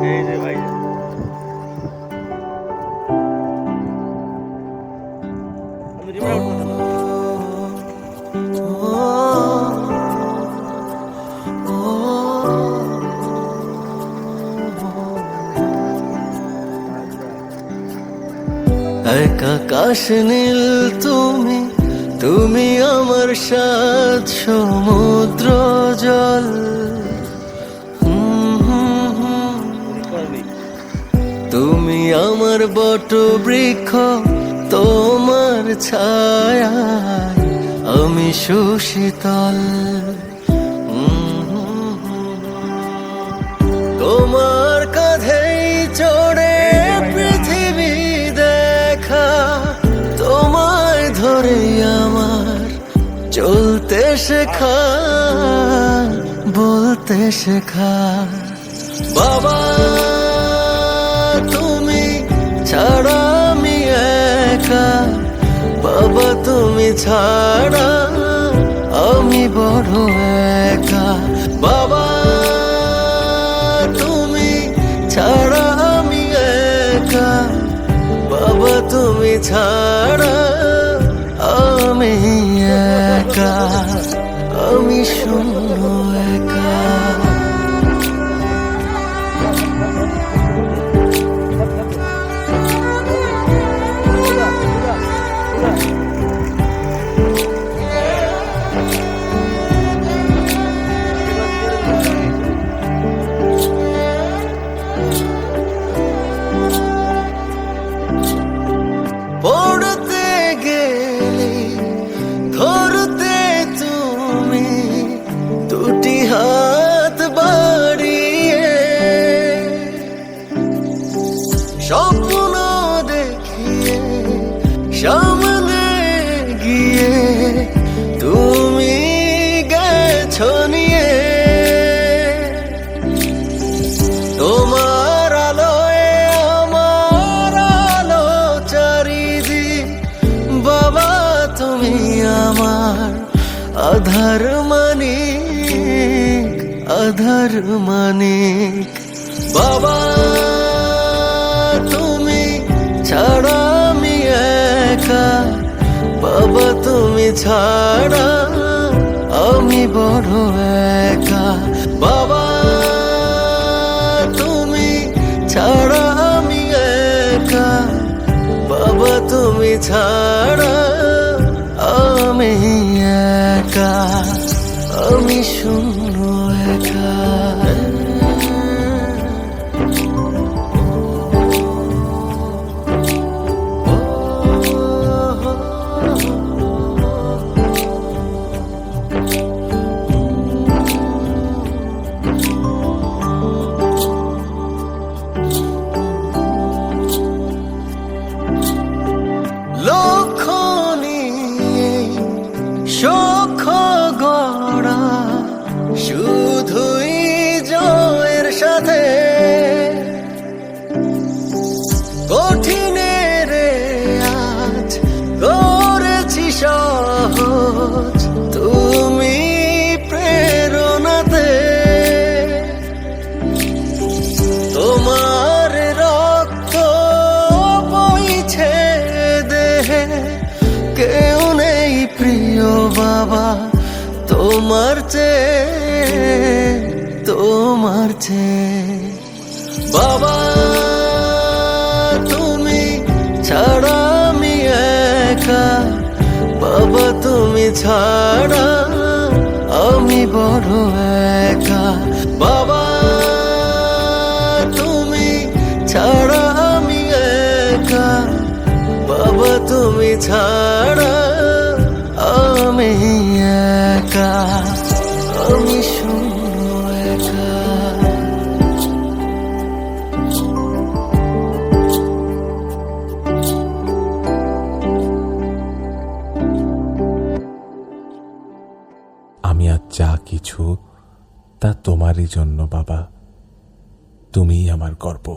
এই যে ভাই, আমি রিমোট আউট করতে পারবো। এক আকাশ নীল তুমি, তুমি আমার সাত সমুদ্র জল। তুমি আমার বট বৃক্ষ, তোমার ছায়ায় আমি সুশীতল। তোমার কাঁধেই চড়ে পৃথিবী দেখা, তোমায় ধরে আমার চলতে শেখা, বলতে শেখা। বাবা তুমি ছাড়া আমি একা, বাবা তুমি ছাড়া আমি বড় একা। বাবা তুমি ছাড়া আমি একা, বাবা তুমি ছাড়া আমি একা, আমি শূন্য একা। পড়তে গেলে ধরতে তুমি দুটি হাত বাড়িয়ে, স্বপ্ন দেখিয়ে সামনে গিয়ে তুমি গেছো নিয়ে। তোমার আলোয় আমার আলো চারিদিক, বাবা তুমি আমার আধার মানিক, আধার মানিক। বাবা তুমি ছাড়া আমি একা, বাবা তুমি ছাড়া আমি বড় একা। বাবা তুমি ছাড়া আমি একা, বাবা তুমি ছাড়া আমি একা, আমি শূন্য একা। লক্ষ্য নিয়ে সখ গড়া, শুধুই জয়ের সাথে কঠিনের আজ করেছি সহজ, তুমি প্রেরণাতে। তোমার রক্ত বইছে দেহে, কেউ নেই প্রিয় বাবা তোমার চেয়ে, তোমার চেয়ে। বাবা তুমি ছাড়া আমি একা, বাবা তুমি ছাড়া আমি বড় একা। বাবা তুমি ছাড়া আমি একা, বাবা তুমি ছাড়া আমি একা, আমি শূন্য একা। আমি আজ যা কিছু তা তোমারই জন্য বাবা, তুমিই আমার গর্ব।